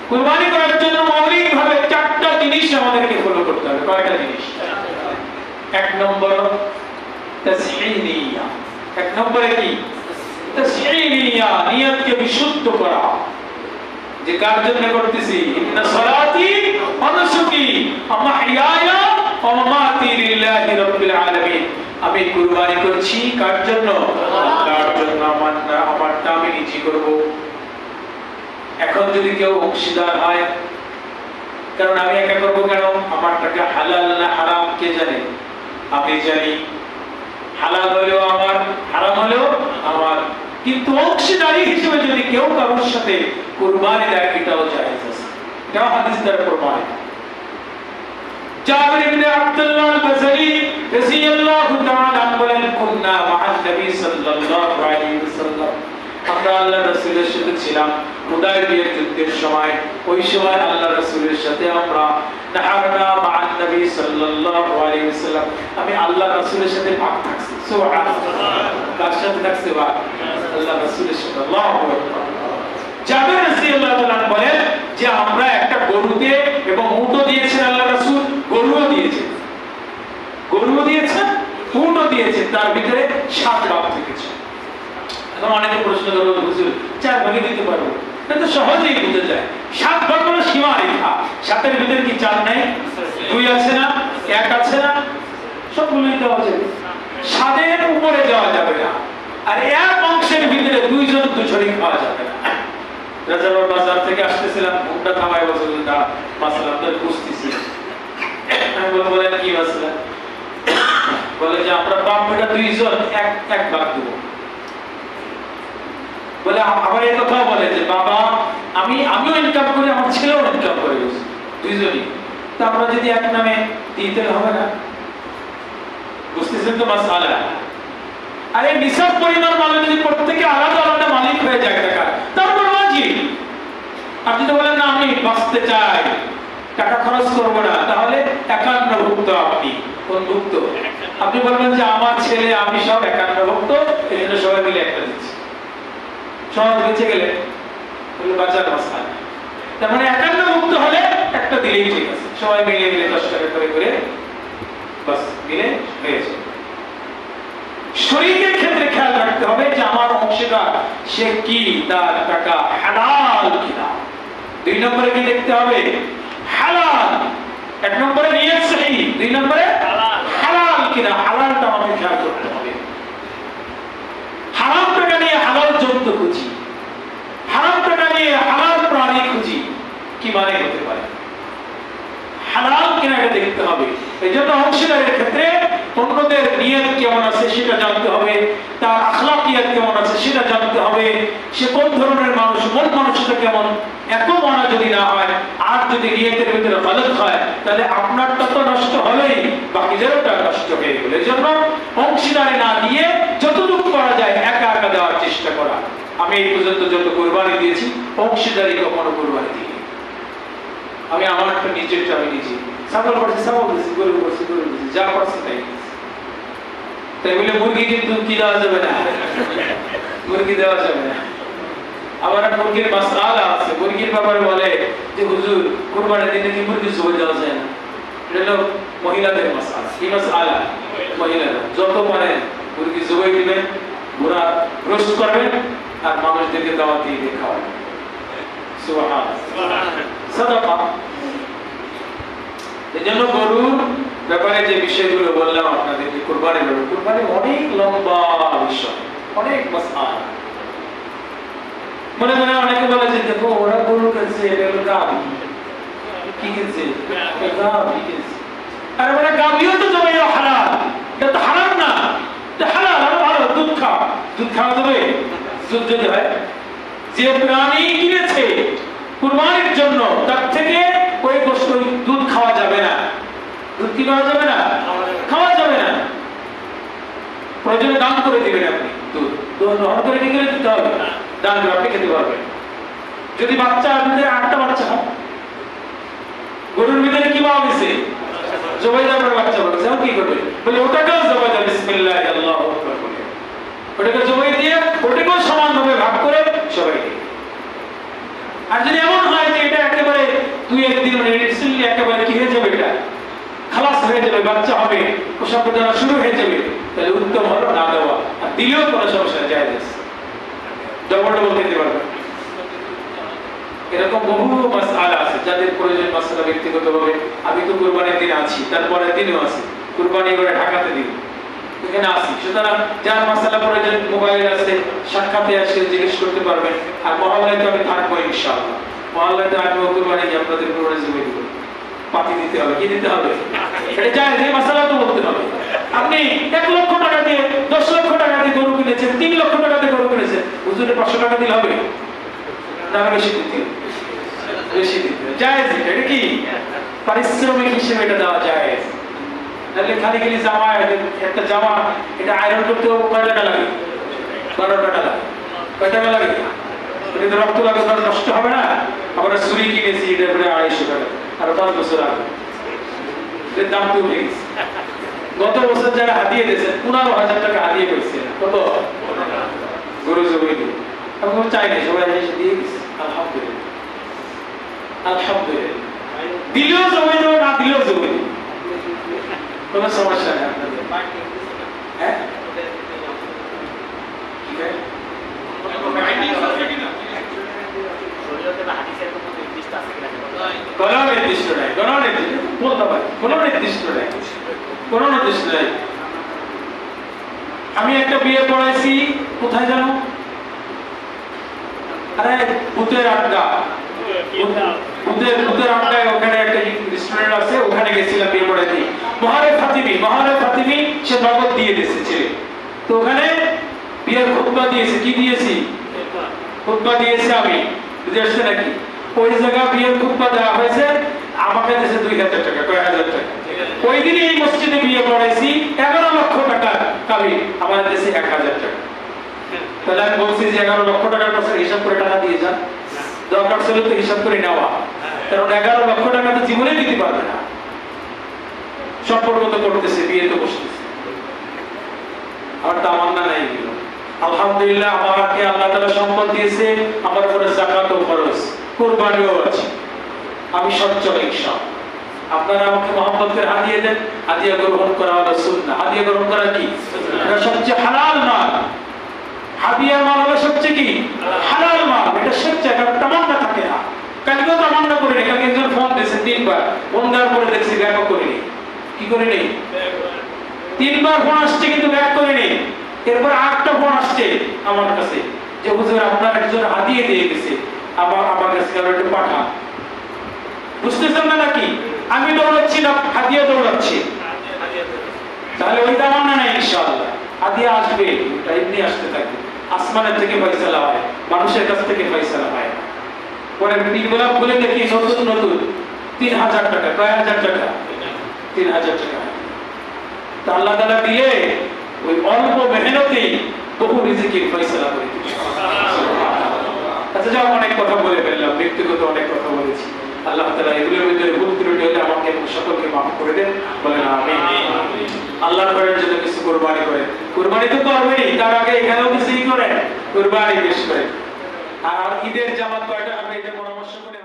কুরবানি করার জন্য মৌলিকভাবে চারটা জিনিস আমাদেরকে ফলো করতে হবে। কয়টা জিনিস? এক নম্বর তাসহিনিয়া। এক নম্বরে কি? তাসহিনিয়া, নিয়তকে বিশুদ্ধ করা, যে কার জন্য করতেছি। ইন্না সালাতি ওয়া নুসুকি ওয়া মাহইয়ায়া ওয়া মামাতি লিল্লাহি রাব্বিল আলামিন। আমি কুরবানি করছি কার জন্য? আল্লাহর জন্য। আমারটা আমি নিজে করব। এখন যদি কেউ অংশীদার হয়, কারণ আমি একা করবো কেন? আমার টাকা হালাল না হারাম কে জানে? আমি জানি। হালাল হলেও আমার, হারাম হলেও আমার। কিন্তু অংশীদারি হিসেবে যদি কেউ কারোর সাথে কুরবানি দেয়, এটাও জায়েজ আছে। এটাও হাদিস দ্বারা প্রমাণিত। জাবির ইবনে আব্দুল্লাহ আল-বাজারি রাদিয়াল্লাহু তাআলা আনহু বলেন, কুননা মা'আন নবী সাল্লাল্লাহু আলাইহি ওয়াসাল্লাম, আমরা আল্লাহর রাসূলের সাথে ছিলাম হুদায়বিয়ার যুদ্ধের সময়। ওই সময় আল্লাহর রাসূলের সাথে আমরা নাহারনা মা'আন নবী সাল্লাল্লাহু আলাইহি ওয়াসাল্লাম, আমি আল্লাহর রাসূলের সাথে ভাগ থাকছি। সুবহানাল্লাহ। কার সাথে থাকছে? ভাগ। আল্লাহর রাসূলের সাথে। আল্লাহু আকবার। জাবির রাদিয়াল্লাহু তাআলা বলেন যে আমরা একটা গরুতে এবং উটও দিয়েছেন আল্লাহর রাসূল, গরুও দিয়েছেন, গরুও দিয়েছেন, উটও দিয়েছেন। তার ভিতরে 7 ভাগ থেকেছে। এখন অনেকে প্রশ্ন করবে, হুজুর 4 ভাগে দিতে পারবো? এটা তো সহজেই বুঝে যায়। 7 ভাগ হলো সীমা রেখা। 7-এর ভিতরে কি 4 নাই? 2 আছে না? 1 আছে না? সবগুলোই দেওয়া যাবে। 7-এর উপরে যাওয়া যাবে না। আর 1 অংশের ভিতরে 2 জন 2 ছড়ি খাওয়া যাবে না। রাজাবাড় বাজার থেকে আসতেছিলাম, ঘুমটা থামায় বসে মাসলা আপনার বুঝতেছি। আমি বলেন কি মাসলা? বলে যে আমরা বাপ বেটা 2 জন এক ভাগ দেবো। বলে আবার এই কথা বলে যে বাবা আমিও ইনকাম করি, আমার ছেলেও ইনকাম করে, 2 জনই। তা আমরা যদি এক নামে দিতে হবে না? বুঝতেছেন তো মাসআলা? আরে নিসাব পরিমাণ মানে যদি প্রত্যেকে আলাদা আলাদা মালিক হয়ে যায় টাকা, তারপর ওয়াজিব। আপনি তো বলেন না আমি বাঁচতে চাই, টাকা খরচ করবো না, তাহলে 51 ভুক্ত। আপনি কোন ভুক্ত? আপনি বলবেন যে আমার ছেলে আমি সব 51 ভুক্ত, এই জন্য সবাই মিলে একটা দিচ্ছি। সমাজ বেঁচে গেলে বাঁচার মাসআলা। তার মানে 51 ভুক্ত হলে একটা দিলেই ঠিক আছে। সবাই মিলে মিলে 10 টাকা করে করে বাস মিলে হয়েছে। শরীরের ক্ষেত্রে খেয়াল রাখতে হবে যে আমার অংশীদার সে কি, তার টাকা হালাল কিনা। 2 নম্বরে কি দেখতে হবে? হালাল। 1 নম্বরে নিয়ত সহি, 2 নম্বরে হালাল কিনা। হালালটা আমাকে খেয়াল করতে হবে। হারাম টাকা নিয়ে হালাল জন্তু খুঁজি, হারাম টাকা নিয়ে হালাল প্রাণী খুঁজি, কি মানে হতে পারে? হালাল কিনা এটা দেখতে হবে। এই জন্য অংশীদারের ক্ষেত্রে অন্যদের নিয়ত কেমন আছে সেটা জানতে হবে, তার আখলাকিয়াত কেমন আছে সেটা জানতে হবে, সে কোন ধরনের মানুষ, মন মানসিকতা কেমন। এত মানা যদি না হয় আর যদি নিয়তের ভিতরে গলত হয়, তাহলে আপনারটা তো নষ্ট হবেই, বাকিদেরটা নষ্ট হয়ে গেল। এই জন্য অংশীদারে না দিয়ে যতটুকু করা যায় একা একা দেওয়ার চেষ্টা করা। আমি এই পর্যন্ত যত কুরবানি দিয়েছি অংশীদারি কখনো কুরবানি দিই। আমি আমার একটা নিজেরটা আমি নিজে ছাগল করছি, ছাগল দিচ্ছি, গরু করছি, গরু দিচ্ছি, যা করছি তাই। তাই বলে মুরগি কিন্তু কি দেওয়া যাবে না, মুরগি দেওয়া যাবে না। আবার মুরগির মাসআলা আছে। মুরগির ব্যাপারে বলে যে হুজুর কুরবানির দিনে কি মুরগি জবাই দেওয়া যায় না? এটা হলো মহিলাদের মাসআলা। কি মাসআলা? মহিলারা যত পারেন মুরগি জবাই দিবেন, পুরা রোস্ট করবেন, আর মানুষদেরকে দাওয়াত দিয়ে খাওয়াবেন। সুবহানাল্লাহ। সাদাকা। এজন্য গরুর ব্যাপারে যে বিষয়গুলো বললাম আপনাদেরকে, কুরবানির ব্যাপারে, কুরবানি অনেক লম্বা বিষয়, অনেক মাসআলা। মনে মনে অনেকে বলে যে দেখো ওরা গরু কিনছে, এটা হলো গাভী। কি কিনছে? গাভী কিনছে। আরে মানে গাভীও তো জবাই হালাল, এটা তো হারাম না, এটা হালাল। আরো ভালো দুধ খাও, দুধ খাওয়া যাবে। দুধ যদি হয়, যে প্রাণী কিনেছে কুরবানির জন্য তার থেকে ওই গোশত দুধ খাওয়া যাবে না। দুধ কি খাওয়া যাবে না? খাওয়া যাবে না। প্রয়োজনে দান করে দিবেন আপনি। দুধ গ্রহণ করে কি করে দিতে হবে? দান করে আপনি খেতে পারবেন। যদি বাচ্চা আপনাদের 8টা বাচ্চা হয়, গরুর ভিতরে কি পাওয়া গেছে? জবাই দেওয়ার বাচ্চা বলছে, কি করবে? বলে ওটাকেও জবাই দেবে, বিসমিল্লাহ আল্লাহু আকবার বলে ওটাকে জবাই দিয়ে ওটাকেও সমানভাবে ভাগ করে সবাই। আর যদি এমন হয় যে এটা একটা হয়ে যাবে, বাচ্চা হবে, প্রসব বেদনা শুরু হয়ে যাবে, তাহলে উত্তম হলো না দেওয়া, আর দিলেও কোনো সমস্যা নেই, জায়েজ আছে, ডবল ডবল খেতে পারবে। এরকম বহু মাসআলা আছে যাদের প্রয়োজন মাসআলা ব্যক্তিগতভাবে। আমি তো কুরবানির দিন আছি, তারপরে দিনও আছি, কুরবানি করে ঢাকাতে দিব, এখানে আছি, সুতরাং যার মাসআলা প্রয়োজন মোবাইল আছে, সাক্ষাতে এসে জিজ্ঞেস করতে পারবেন। আর মহল্লায় তো আমি থাকবো ইনশাআল্লাহ, মহল্লায় তো আমি কুরবানি দিয়ে আপনাদের কুরবানি জমে দিব, পাতি দিতে হবে, কি দিতে হবে, এটা জায়েজ, এই মাসআলা তো বলতে হবে। আপনি 1 লক্ষ টাকা দিয়ে 10 লক্ষ টাকা দিয়ে গরু কিনেছেন, 3 লক্ষ টাকা দিয়ে গরু কিনেছেন, হুজুরে 500 টাকা দিলে হবে না, বেশি দিতে হবে, বেশি দিতে হবে, জায়েজ। এটা কি পারিশ্রমিক হিসেবে এটা দেওয়া জায়েজ। তাহলে খালি খালি জামা, একটা জামা এটা আয়রন করতে কয় টাকা লাগে? 12 টাকা লাগে। কয় টাকা লাগে? এটা তো রক্ত লাগে, নষ্ট হবে না। আমরা ছুরি কিনেছি, এটা প্রায় 250 টাকা, আর 5 বছর আগে এর দাম তো উঠে গেছে। গত বছর যারা হাতিয়ে দিয়েছেন 15,000 টাকা হাতিয়ে পেয়েছে, কত গরু জবাই দিয়ে, আমি চাই না, সবাই এসে দিয়ে গেছে, আলহামদুলিল্লাহ, আলহামদুলিল্লাহ। দিলেও জবাই দেবো, না দিলেও জবাই দেবো, কোনো সমস্যা নেই আপনাদের। হ্যাঁ, কোনো নির্দিষ্ট নাই, কোনো নির্দিষ্ট বলতে পারি, কোনো নির্দিষ্ট নাই, কোনো নির্দিষ্ট নাই। আমি একটা বিয়ে পড়াইছি, কোথায় জানো? আরে ভূতের আড্ডা, ভূতের আড্ডায়, ওখানে একটা রেস্টুরেন্ট আছে, ওখানে গেছিলাম বিয়ে পড়াইতে। মহারে ফাতিমি সে নগদ দিয়ে দিয়েছে ছেলে, তো ওখানে বিয়ের খুতবা দিয়েছে। কি দিয়েছি? খুতবা দিয়েছি আমি, বুঝে আসছে নাকি? ওই জায়গায় বিয়ের খুতবা দেওয়া হয়েছে, আমাকে দিয়েছে 2,000 টাকা, কয় হাজার টাকা। ওই দিনে এই মসজিদে বিয়ে পড়াইছি, 11 লক্ষ টাকা কাবি, আমার দেশে 1,000 টাকা। তাহলে আমি বলছি যে 11 লক্ষ টাকার কাছে হিসাব করে টাকা দিয়ে যান, দরকার ছিল তো হিসাব করে নেওয়া, কারণ 11 লক্ষ টাকা তো জীবনে দিতে পারবে না। সম্পর্ক তো করতেছে, বিয়ে তো বসতেছে, আমার তামান্না নাই এগুলো। আলহামদুলিল্লাহ, আমাকে আল্লাহ তাআলা সম্পদ দিয়েছে, আমার উপরে যাকাতও ফরজ, কুরবানিও আছে, আমি সচ্ছল ইনশাআল্লাহ। আপনারা আমাকে মহব্বত করে হাদিয়া দেন, হাদিয়া গ্রহণ করা হলো সুন্নাহ। হাদিয়া গ্রহণ করা কি? এটা সবচেয়ে হালাল মাল। হাদিয়ার মাল হলো সবচেয়ে কি হালাল মাল, এটা সবচেয়ে, কারণ তামান্না থাকে না। কালকেও তামান্না করিনি, কালকে একজন ফোন দিয়েছে 3 বার, ফোন দেওয়ার পরে দেখছি ব্যাক করিনি। কি করিনি? 3 বার ফোন আসছে কিন্তু ব্যাক করিনি। এরপর আরেকটা ফোন আসছে আমার কাছে যে হুজুর আপনার একজন হাদিয়া দিয়ে গেছে, আমার কাছে একটু পাঠা। বুঝতেছেন না নাকি? আমি দৌড়াচ্ছি না, হাদিয়া দৌড়াচ্ছি, তাহলে ওই তামান্না নাই ইনশাআল্লাহ। হাদিয়া আসবে, এমনি আসতে থাকবে, আসমানের থেকে ফয়সালা হয়, মানুষের কাছ থেকে ফয়সালা হয়। পরে পীরগুলা বলে দেখি নতুন 3,000 টাকা, কয় হাজার টাকা? 3,000 টাকা। তা আল্লাহ তাআলা দিয়ে ওই অল্প মেহনতেই বহু রিজিকের ফয়সালা করে দিয়েছে। আচ্ছা, যাও, অনেক কথা বলে ফেললাম, ব্যক্তিগত অনেক কথা বলেছি। আল্লাহ তাআলা এগুলোর ভিতরে ভুল ত্রুটি হলে আমাকে সকলকে মাফ করে দেন, বলেন আমিন। আল্লাহর ঘরের জন্য কিছু কুরবানি করেন, কুরবানি তো করবেনই, তার আগে এখানেও কিছুই করেন, কুরবানি বেশ করেন। আর ঈদের জামাত কয়টা, আমি এটা পরামর্শ করে